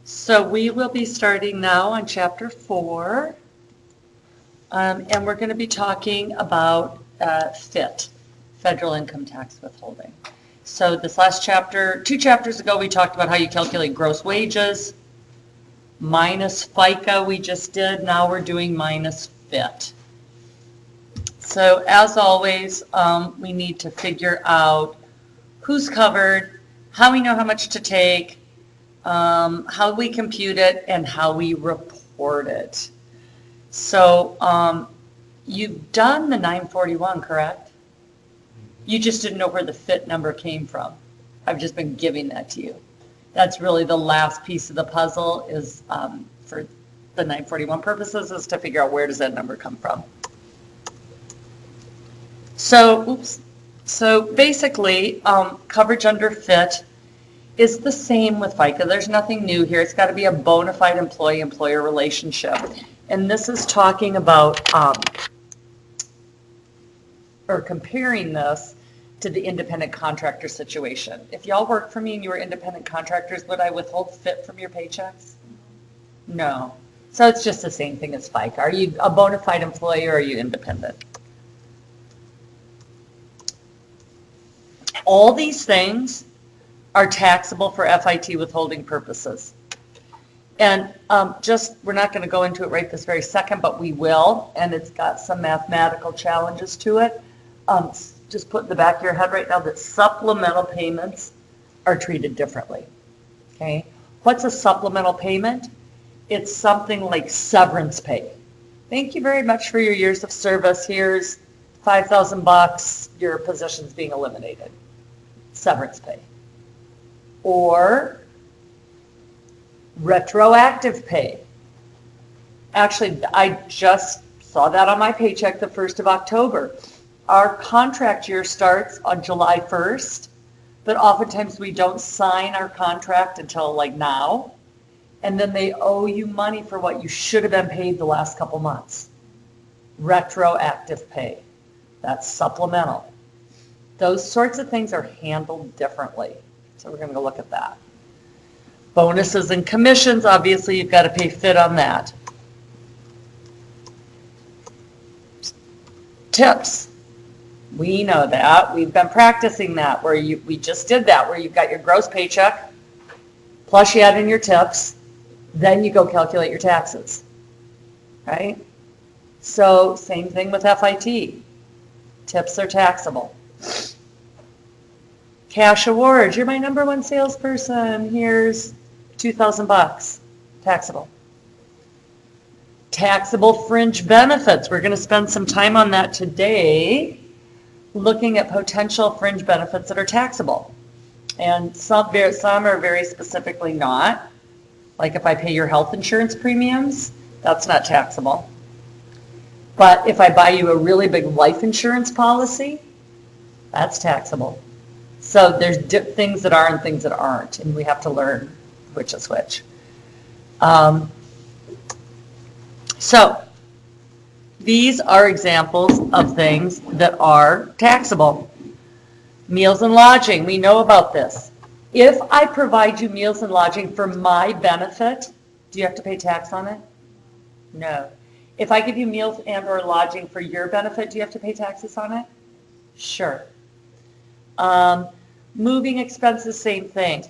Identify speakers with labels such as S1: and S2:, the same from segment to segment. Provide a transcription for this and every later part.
S1: So we will be starting now on chapter 4, and we're going to be talking about FIT, Federal Income Tax Withholding. So this last chapter, 2 chapters ago, we talked about how you calculate gross wages, minus FICA we just did, now we're doing minus FIT. So as always, we need to figure out who's covered, how we know how much to take, how we compute it, and how we report it. So you've done the 941, correct? You just didn't know where the FIT number came from. I've just been giving that to you. That's really the last piece of the puzzle is for the 941 purposes is to figure out where does that number come from. So basically, coverage under FIT is the same with FICA. There's nothing new here. It's got to be a bona fide employee-employer relationship. And this is talking about, or comparing this to the independent contractor situation. If y'all work for me and you were independent contractors, would I withhold FIT from your paychecks? No. So it's just the same thing as FICA. Are you a bona fide employee or are you independent? All these things are taxable for FIT withholding purposes. And we're not going to go into it right this very second, but we will, and it's got some mathematical challenges to it. Just put in the back of your head right now that supplemental payments are treated differently, okay? What's a supplemental payment? It's something like severance pay. Thank you very much for your years of service. Here's $5,000, your position's being eliminated. Severance pay. Or retroactive pay. Actually, I just saw that on my paycheck the 1st of October. Our contract year starts on July 1st, but oftentimes we don't sign our contract until like now, and then they owe you money for what you should have been paid the last couple months. Retroactive pay. That's supplemental. Those sorts of things are handled differently. So we're going to go look at that. Bonuses and commissions, obviously you've got to pay FIT on that. Tips. We know that. We've been practicing that we just did that, where you've got your gross paycheck, plus you add in your tips, then you go calculate your taxes, right? So same thing with FIT. Tips are taxable. Cash awards. You're my number one salesperson. Here's $2,000. Taxable. Taxable fringe benefits. We're going to spend some time on that today, looking at potential fringe benefits that are taxable. And some are very specifically not. Like if I pay your health insurance premiums, that's not taxable. But if I buy you a really big life insurance policy, that's taxable. So there's things that are and things that aren't, and we have to learn which is which. So these are examples of things that are taxable. Meals and lodging, we know about this. If I provide you meals and lodging for my benefit, do you have to pay tax on it? No. If I give you meals and or lodging for your benefit, do you have to pay taxes on it? Sure. Moving expenses, same thing.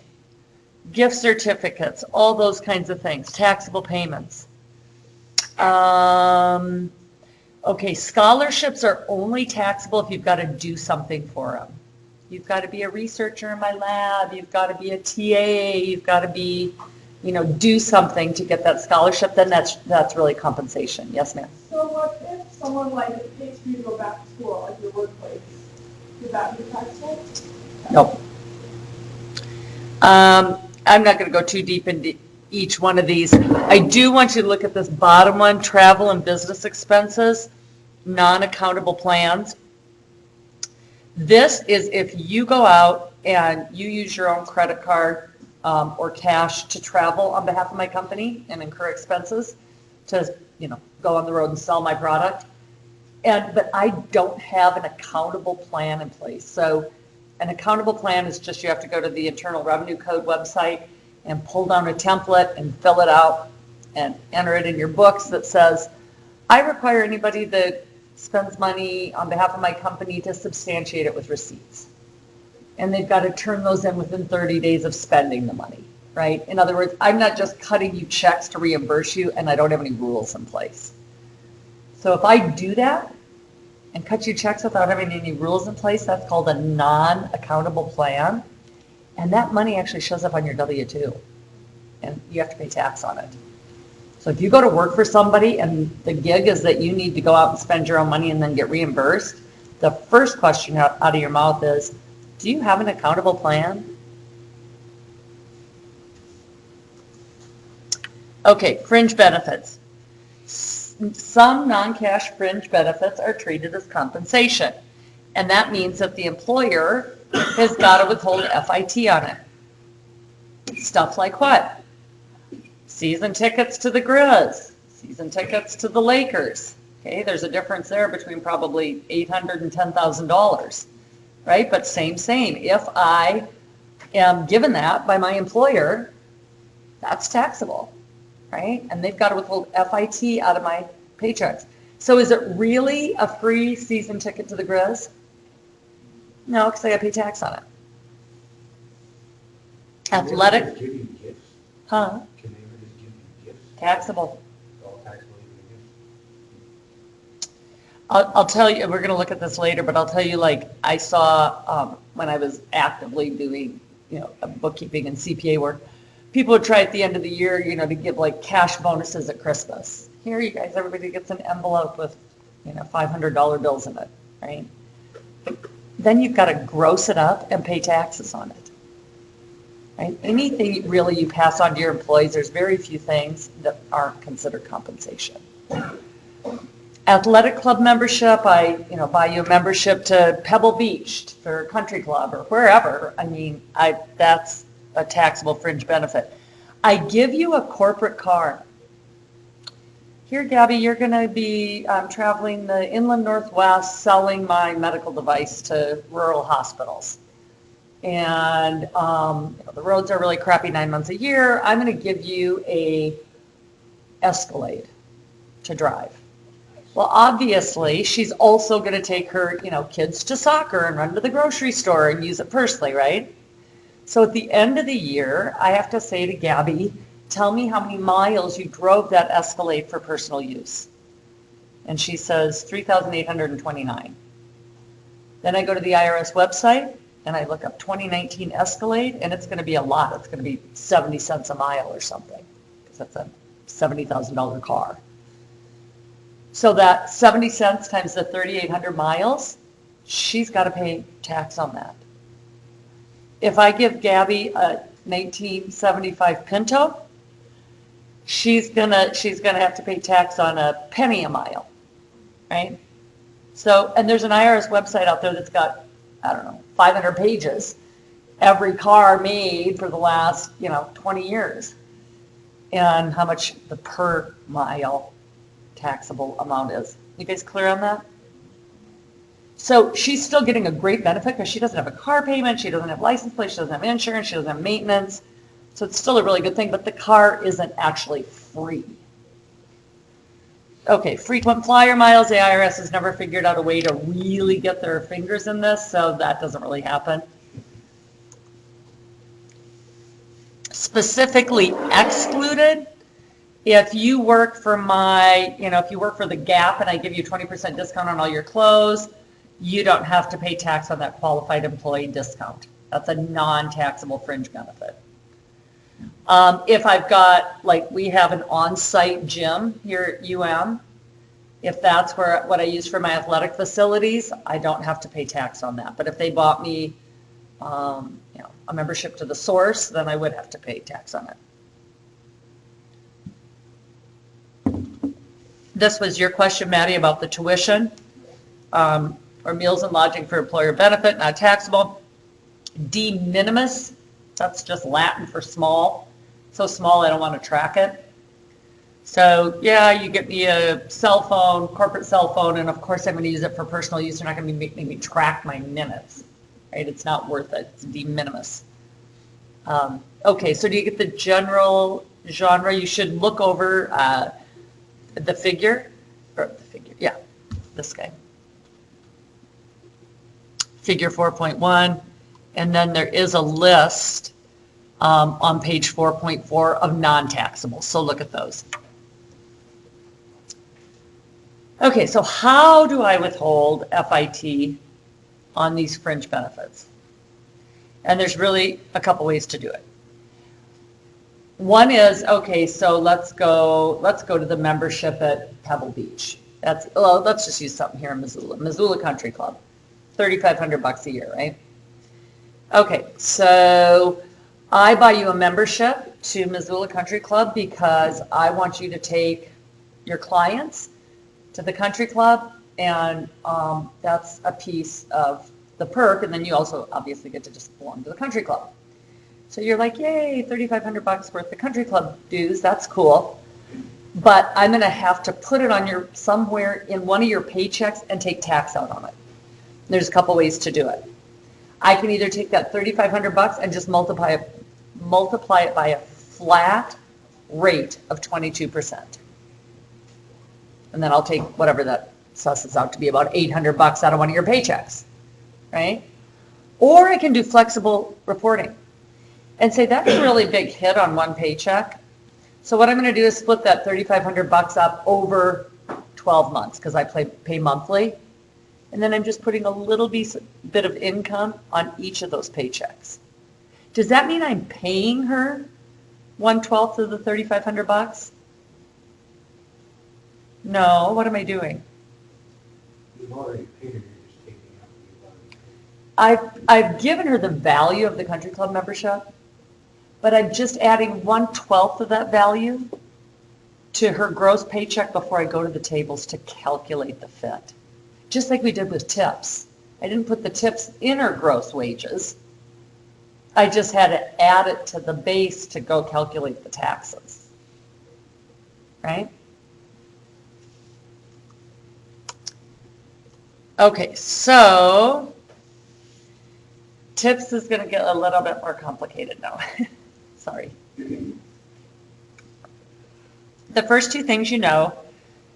S1: Gift certificates, all those kinds of things, taxable payments. Okay, scholarships are only taxable if you've got to do something for them. You've got to be a researcher in my lab, you've got to be a TA, you've got to be, do something to get that scholarship, then that's really compensation. Yes, ma'am?
S2: So what if someone pays for you to go back to school at your workplace? Would that be taxable?
S1: Nope. I'm not going to go too deep into each one of these. I do want you to look at this bottom one, travel and business expenses, non-accountable plans. This is if you go out and you use your own credit card or cash to travel on behalf of my company and incur expenses to, go on the road and sell my product. But I don't have an accountable plan in place. So an accountable plan is just you have to go to the Internal Revenue Code website and pull down a template and fill it out and enter it in your books that says, I require anybody that spends money on behalf of my company to substantiate it with receipts. And they've got to turn those in within 30 days of spending the money, right? In other words, I'm not just cutting you checks to reimburse you and I don't have any rules in place. So if I do that and cut you checks without having any rules in place, that's called a non-accountable plan. And that money actually shows up on your W-2 and you have to pay tax on it. So if you go to work for somebody and the gig is that you need to go out and spend your own money and then get reimbursed, the first question out of your mouth is, do you have an accountable plan? Okay, fringe benefits. Some non-cash fringe benefits are treated as compensation. And that means that the employer has got to withhold FIT on it. Stuff like what? Season tickets to the Grizz, season tickets to the Lakers. Okay, there's a difference there between probably $800 and $10,000, right? But same. If I am given that by my employer, that's taxable, right? And they've got to withhold FIT out of my paychecks. So is it really a free season ticket to the Grizz? No, because I got to pay tax on it. Athletic,
S3: Give you gifts.
S1: huh?
S3: Can they ever just give you gifts?
S1: Taxable.
S3: It's all taxable even gifts.
S1: I'll tell you, we're going to look at this later, but I'll tell you, like, I saw when I was actively doing, bookkeeping and CPA work, people would try at the end of the year, to give like cash bonuses at Christmas. Here, you guys, everybody gets an envelope with, $500 bills in it, right? Then you've got to gross it up and pay taxes on it. Right? Anything really you pass on to your employees, there's very few things that aren't considered compensation. Athletic club membership, I buy you a membership to Pebble Beach or Country Club or wherever. That's a taxable fringe benefit. I give you a corporate car. Here, Gabby, you're going to be traveling the inland Northwest selling my medical device to rural hospitals. And the roads are really crappy 9 months a year. I'm going to give you a Escalade to drive. Well, obviously, she's also going to take her, kids to soccer and run to the grocery store and use it personally, right? So at the end of the year, I have to say to Gabby, tell me how many miles you drove that Escalade for personal use. And she says 3,829. Then I go to the IRS website and I look up 2019 Escalade, and it's going to be a lot. It's going to be 70 cents a mile or something, because that's a $70,000 car. So that 70 cents times the 3,800 miles, she's got to pay tax on that. If I give Gabby a 1975 Pinto, she's gonna have to pay tax on a penny a mile, right? So, and there's an IRS website out there that's got, 500 pages, every car made for the last, 20 years, and how much the per mile taxable amount is. You guys clear on that? So she's still getting a great benefit because she doesn't have a car payment, she doesn't have license plate, she doesn't have insurance, she doesn't have maintenance. So it's still a really good thing, but the car isn't actually free. Okay, frequent flyer miles, the IRS has never figured out a way to really get their fingers in this, so that doesn't really happen. Specifically excluded, if you work for if you work for the Gap and I give you 20% discount on all your clothes, you don't have to pay tax on that qualified employee discount. That's a non-taxable fringe benefit. If I've got, we have an on-site gym here at UM, if that's what I use for my athletic facilities, I don't have to pay tax on that. But if they bought me, a membership to the Source, then I would have to pay tax on it. This was your question, Maddie, about the tuition, or meals and lodging for employer benefit, not taxable. De minimis, that's just Latin for small. So small I don't want to track it. So yeah, you get me a cell phone, corporate cell phone, and of course I'm going to use it for personal use. You're not going to be making me track my minutes, right? It's not worth it. It's de minimis. Okay, so do you get the general genre? You should look over the figure, yeah, this guy. Figure 4.1, and then there is a list on page 4.4 of non-taxable, so look at those. Okay, so how do I withhold FIT on these fringe benefits? And there's really a couple ways to do it. One is, okay, so let's go to the membership at Pebble Beach. Let's just use something here in Missoula Country Club, $3,500 a year, right? Okay, so I buy you a membership to Missoula Country Club because I want you to take your clients to the country club, and that's a piece of the perk, and then you also obviously get to just belong to the country club. So you're like, yay, $3,500 worth of country club dues, that's cool. But I'm gonna have to put it on somewhere in one of your paychecks and take tax out on it. There's a couple ways to do it. I can either take that $3,500 and just multiply it by a flat rate of 22%. And then I'll take whatever that susses out to be, about $800 out of one of your paychecks, right? Or I can do flexible reporting and say that's a really big hit on one paycheck. So what I'm going to do is split that $3,500 up over 12 months because I pay monthly. And then I'm just putting a little bit of income on each of those paychecks. Does that mean I'm paying her 1/12 of the $3,500? No, what am I doing?
S3: You've already paid her, you're just taking out what you've already paid.
S1: I've given her the value of the country club membership, but I'm just adding 1/12 of that value to her gross paycheck before I go to the tables to calculate the fit. Just like we did with tips. I didn't put the tips in her gross wages. I just had to add it to the base to go calculate the taxes. Right? Okay, so tips is going to get a little bit more complicated now. Sorry. The first two things you know,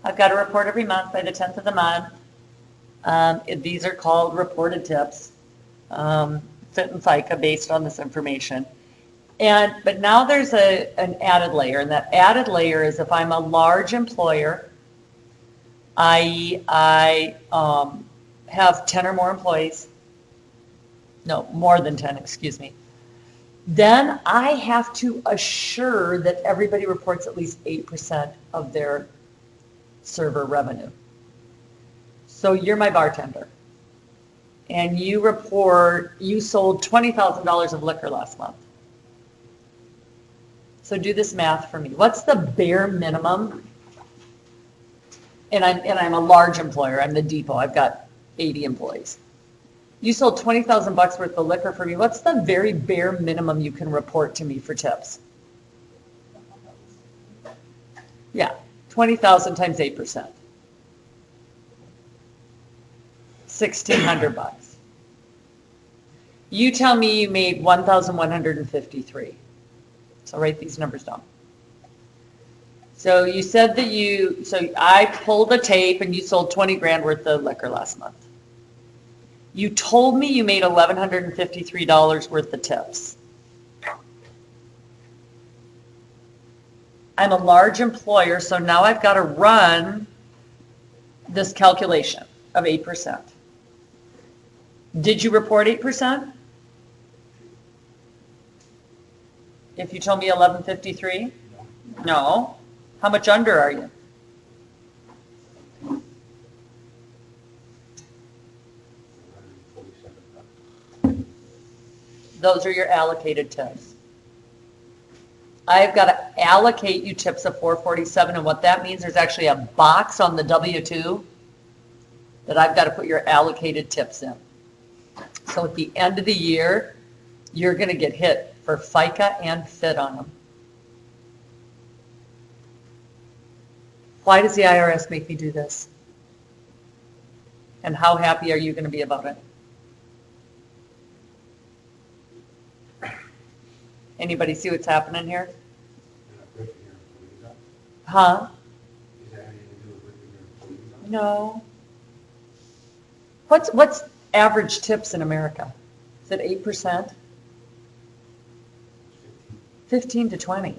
S1: I've got to report every month by the 10th of the month. These are called reported tips, FIT and FICA based on this information. But now there's an added layer, and that added layer is if I'm a large employer, i.e. I have 10 or more employees, no, more than 10, excuse me, then I have to assure that everybody reports at least 8% of their server revenue. So you're my bartender, and you report you sold $20,000 of liquor last month. So do this math for me. What's the bare minimum? And I'm a large employer. I'm the depot. I've got 80 employees. You sold $20,000 worth of liquor for me. What's the very bare minimum you can report to me for tips? Yeah, 20,000 times 8%. $1,600. You tell me you made 1,153. So write these numbers down. So you said that so I pulled a tape and you sold 20 grand worth of liquor last month. You told me you made $1,153 worth of tips. I'm a large employer, so now I've got to run this calculation of 8%. Did you report 8%? If you told me 1153? No. How much under are you? Those are your allocated tips. I've got to allocate you tips of 447, and what that means, there's actually a box on the W-2 that I've got to put your allocated tips in. So at the end of the year, you're going to get hit for FICA and FIT on them. Why does the IRS make me do this? And how happy are you going to be about it? Anybody see what's happening here?
S3: You're not ripping your employees up.
S1: Huh?
S3: Is that anything to do with ripping your employees up?
S1: No. What's average tips in America? Is it 8%? 15 to 20,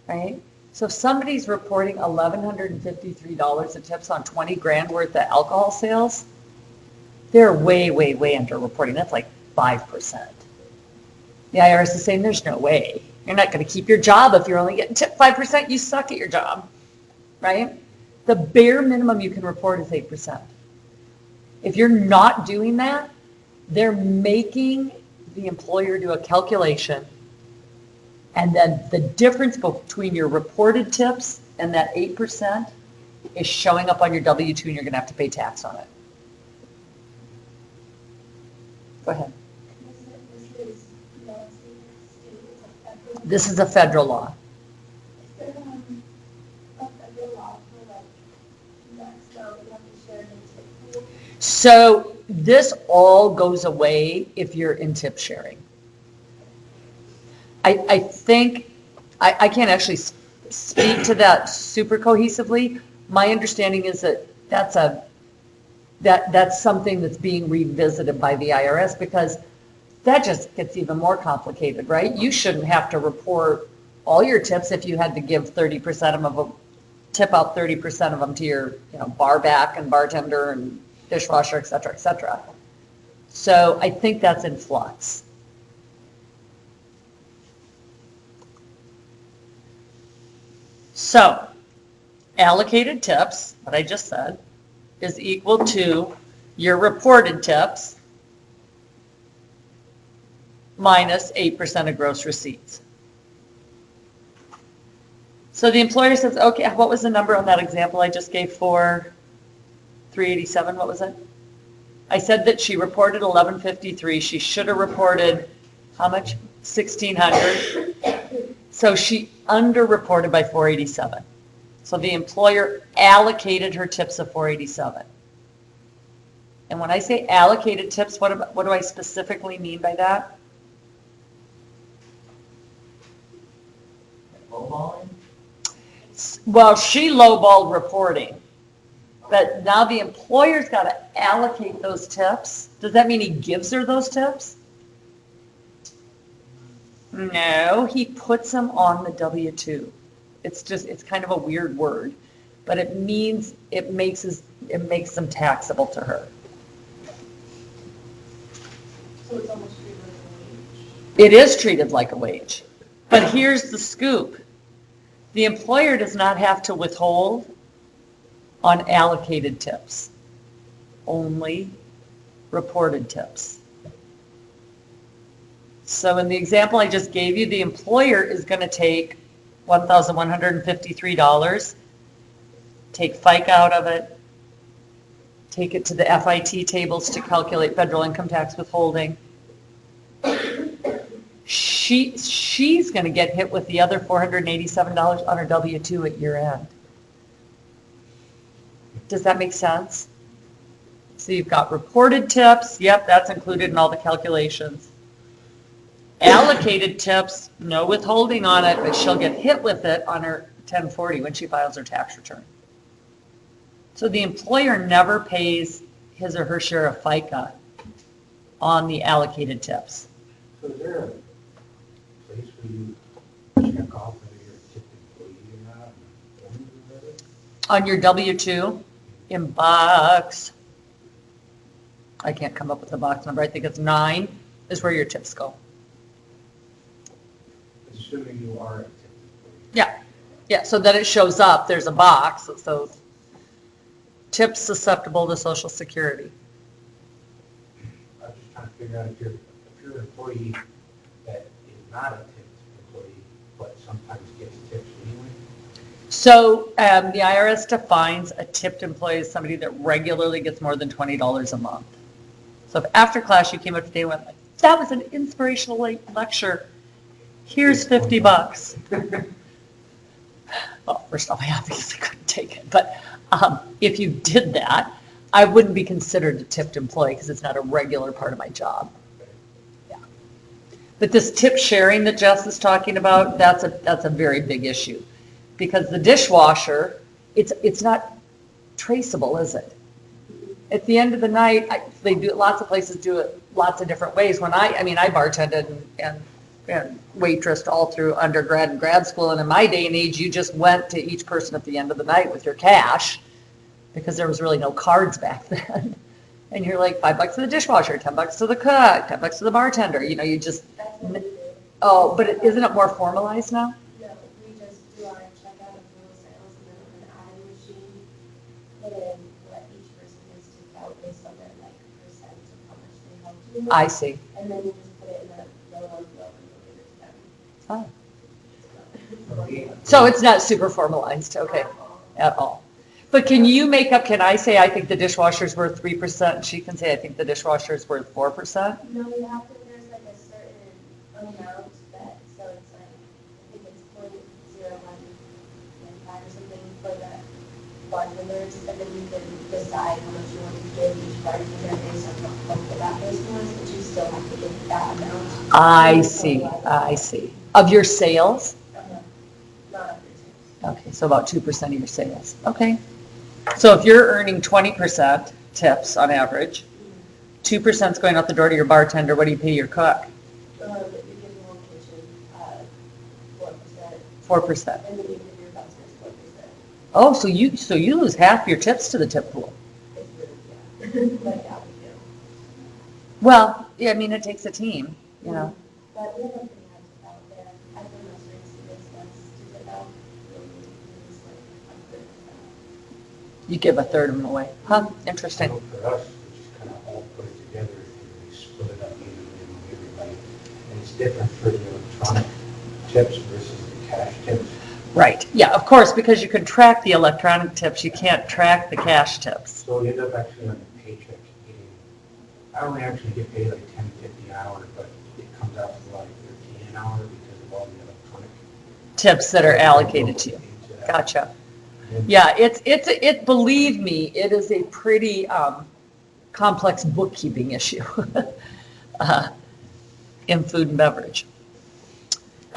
S1: right? So if somebody's reporting $1,153 of tips on 20 grand worth of alcohol sales, they're way, way, way underreporting. That's like 5%. The IRS is saying there's no way. You're not going to keep your job if you're only getting tipped 5%. You suck at your job, right? The bare minimum you can report is 8%. If you're not doing that, they're making the employer do a calculation, and then the difference between your reported tips and that 8% is showing up on your W-2, and you're going to have to pay tax on it. Go ahead. This is a federal law.
S2: Is there a federal law for like, so you have to share the tip pool?
S1: So this all goes away if you're in tip sharing. I think, I can't actually speak to that super cohesively. My understanding is that that's something that's being revisited by the IRS, because that just gets even more complicated, right? You shouldn't have to report all your tips if you had to give 30% of them, tip out 30% of them to your, bar back and bartender and dishwasher, et cetera, et cetera. So I think that's in flux. So allocated tips, what I just said, is equal to your reported tips minus 8% of gross receipts. So the employer says, okay, what was the number on that example I just gave for 387? What was it? I said that she reported 1153. She should have reported how much? 1600. So she underreported by 487. So the employer allocated her tips of 487. And when I say allocated tips, what do I specifically mean by that?
S4: Lowballing?
S1: Well, she lowballed reporting, but now the employer's got to allocate those tips. Does that mean he gives her those tips? No, he puts them on the W-2. It's kind of a weird word, but it means it makes them taxable to her.
S2: So it's almost treated like a wage.
S1: It is treated like a wage. But here's the scoop. The employer does not have to withhold on allocated tips, only reported tips. So in the example I just gave you, the employer is going to take $1,153, take FICA out of it, take it to the FIT tables to calculate federal income tax withholding. She's going to get hit with the other $487 on her W-2 at year end. Does that make sense? So you've got reported tips. Yep, that's included in all the calculations. Allocated tips, no withholding on it, but she'll get hit with it on her 1040 when she files her tax return. So the employer never pays his or her share of FICA on the allocated tips.
S3: So is there a place where you check off whether you're a tipped employee or not? Or whether?
S1: On your W-2, in box, I can't come up with the box number, I think it's 9, is where your tips go.
S3: Assuming you are a tipped employee.
S1: Yeah, so then it shows up, there's a box that says tips susceptible to Social Security.
S3: I'm just trying to figure out if you're an employee that is not a tipped employee, but sometimes gets tips anyway.
S1: So the IRS defines a tipped employee as somebody that regularly gets more than $20 a month. So if after class you came up today and went, like, that was an inspirational lecture, here's $50. Well, first off, I obviously couldn't take it, but if you did that, I wouldn't be considered a tipped employee because it's not a regular part of my job. Yeah. But this tip sharing that Jess is talking about, that's a very big issue. Because the dishwasher, it's not traceable, is it? At the end of the night, they do, lots of places do it lots of different ways. When I bartended and waitressed all through undergrad and grad school, and in my day and age, you just went to each person at the end of the night with your cash, because there was really no cards back then. And you're like, $5 to the dishwasher, $10 to the cook, $10 to the bartender, you just,
S2: That's what we do.
S1: oh, but isn't it more formalized now?
S2: No, we just do our checkout of total sales and then on an adding machine, put in what each person is to count based on their like percent of how much they helped you.
S1: I see.
S2: And then you just put it in a yellow envelope and you'll give it to them.
S1: Oh. So it's not super formalized, okay, at all. But can I say I think the dishwasher's worth 3%, and she can say I think the dishwasher's worth 4%?
S2: No, you have to, there's like a certain amount that, so it's like, I think it's 0.0115 or something for the bartenders, and then you can decide how much you want to give each bartender based on how helpful that person was, but you still have to give that amount.
S1: I see. Of your sales?
S2: Not of your sales.
S1: Okay, so about 2% of your sales. Okay. So if you're earning 20% tips on average, 2% is going out the door to your bartender, what do you pay your cook?
S2: You give your home kitchen, 4%,
S1: 4%.
S2: and then you give your customers 4%.
S1: Oh, so you lose half your tips to the tip pool.
S2: It's really, yeah, but yeah, we do.
S1: Well, yeah, it takes a team,
S2: But we have a pretty high out there. I've been restaurants to this ones to tip out. It's like 100%.
S1: You give a third of them away. Huh, interesting.
S3: So for us, we just kind of all put it together and we split it up evenly among everybody. And it's different for the electronic tips versus the cash tips.
S1: Right, yeah, of course, because you can track the electronic tips, you can't track the cash tips.
S3: So you end up actually on the paycheck getting, I only actually get paid like $10.50 an hour, but it comes out to like $13 an hour because of all the electronic.
S1: Tips that are allocated to you. Gotcha. Yeah, believe me, it is a pretty complex bookkeeping issue in food and beverage.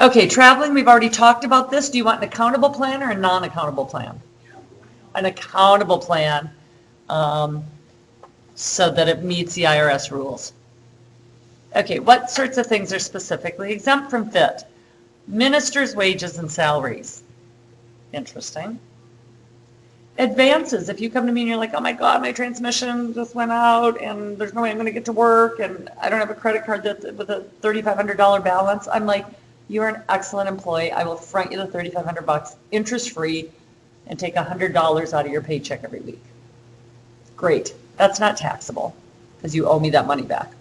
S1: Okay, traveling, we've already talked about this. Do you want an accountable plan or a non-accountable plan? An accountable plan so that it meets the IRS rules. Okay, what sorts of things are specifically exempt from FIT? Ministers' wages and salaries. Interesting. Advances, if you come to me and you're like, oh my God, my transmission just went out and there's no way I'm going to get to work and I don't have a credit card with a $3,500 balance, I'm like, you're an excellent employee. I will front you the $3,500 interest-free and take $100 out of your paycheck every week. Great. That's not taxable because you owe me that money back.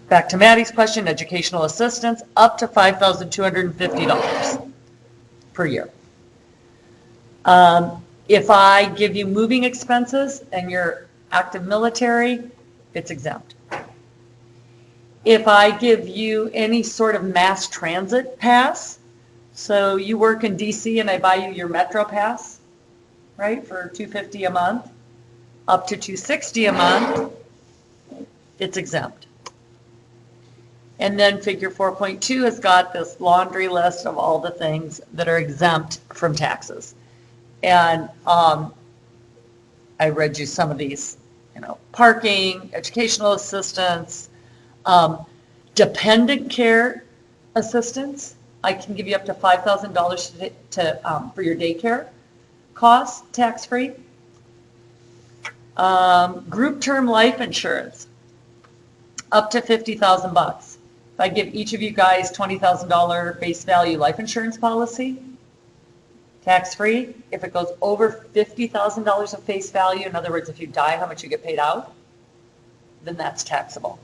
S1: Back to Maddie's question, educational assistance, up to $5,250 per year. If I give you moving expenses and you're active military, it's exempt. If I give you any sort of mass transit pass, so you work in DC and I buy you your Metro pass, right, for $250 a month, up to $260 a month, it's exempt. And then figure 4.2 has got this laundry list of all the things that are exempt from taxes. And I read you some of these, parking, educational assistance, dependent care assistance. I can give you up to $5,000 for your daycare costs, tax-free. Group term life insurance, up to $50,000. If I give each of you guys $20,000 face value life insurance policy, tax-free. If it goes over $50,000 of face value, in other words, if you die, how much you get paid out, then that's taxable.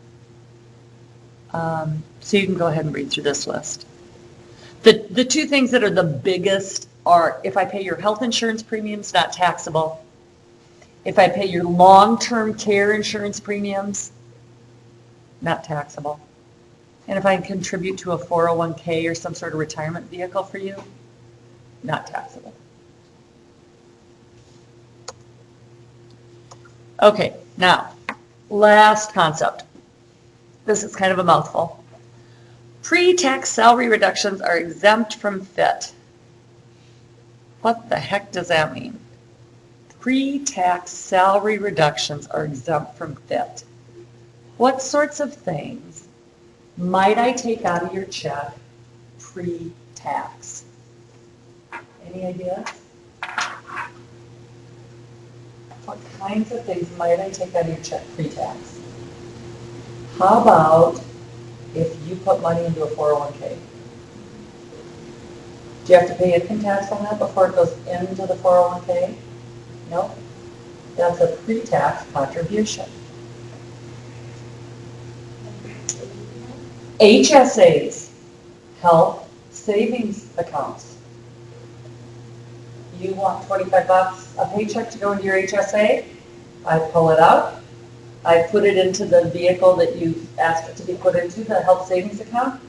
S1: So you can go ahead and read through this list. The two things that are the biggest are if I pay your health insurance premiums, not taxable. If I pay your long-term care insurance premiums, not taxable. And if I contribute to a 401k or some sort of retirement vehicle for you, not taxable. Okay, now, last concept. This is kind of a mouthful. Pre-tax salary reductions are exempt from FIT. What the heck does that mean? Pre-tax salary reductions are exempt from FIT. What sorts of things might I take out of your check pre-tax? Any ideas? What kinds of things might I take out of your check pre-tax? How about if you put money into a 401k? Do you have to pay income tax on that before it goes into the 401k? No. That's a pre-tax contribution. HSAs, health savings accounts. You want $25 a paycheck to go into your HSA? I pull it out. I put it into the vehicle that you asked it to be put into, the health savings account.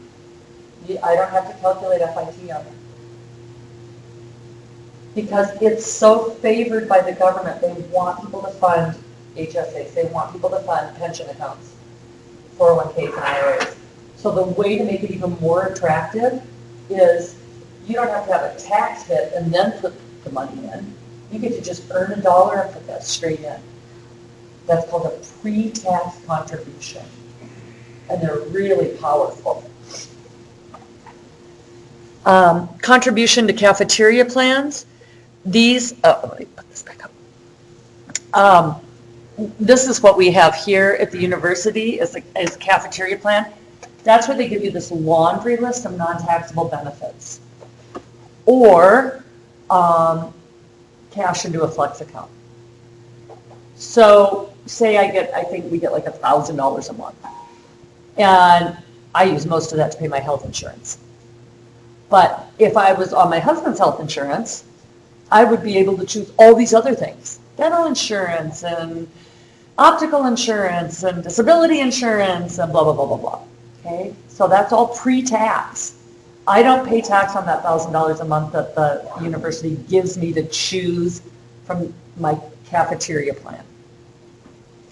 S1: I don't have to calculate FIT on it. Because it's so favored by the government, they want people to fund HSAs, they want people to fund pension accounts, 401ks and IRAs. So the way to make it even more attractive is you don't have to have a tax hit and then put the money in. You get to just earn $1 and put that straight in. That's called a pre-tax contribution. And they're really powerful. Contribution to cafeteria plans. These, let me put this back up. This is what we have here at the university is a cafeteria plan. That's where they give you this laundry list of non-taxable benefits. Or cash into a flex account. So say I think we get like $1,000 a month. And I use most of that to pay my health insurance. But if I was on my husband's health insurance, I would be able to choose all these other things. Dental insurance and optical insurance and disability insurance and blah, blah, blah, blah, blah. Okay? So that's all pre-tax. I don't pay tax on that $1,000 a month that the university gives me to choose from my cafeteria plan.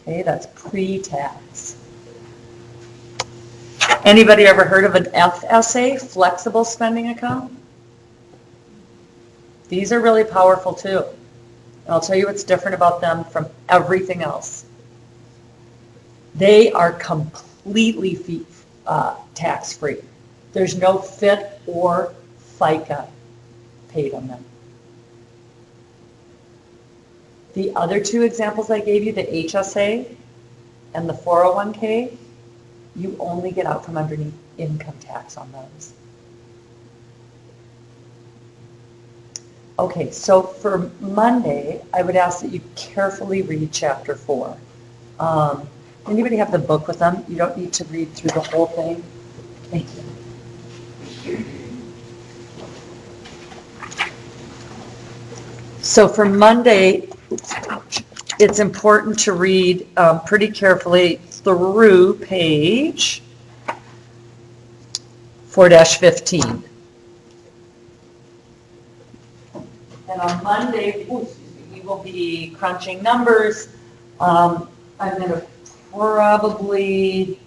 S1: Okay, that's pre-tax. Anybody ever heard of an FSA, flexible spending account? These are really powerful too. And I'll tell you what's different about them from everything else. They are completely tax-free. There's no FIT or FICA paid on them. The other two examples I gave you, the HSA and the 401k, you only get out from underneath income tax on those. Okay, so for Monday, I would ask that you carefully read chapter 4. Anybody have the book with them? You don't need to read through the whole thing. Thank you. So for Monday, it's important to read pretty carefully through page 4-15. And on Monday, we will be crunching numbers. I'm going to probably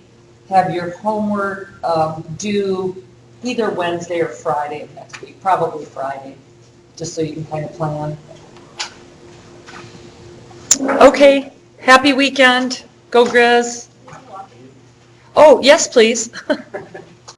S1: have your homework due either Wednesday or Friday of next week, probably Friday, just so you can kind of plan. Okay, happy weekend. Go Grizz. Oh, yes, please.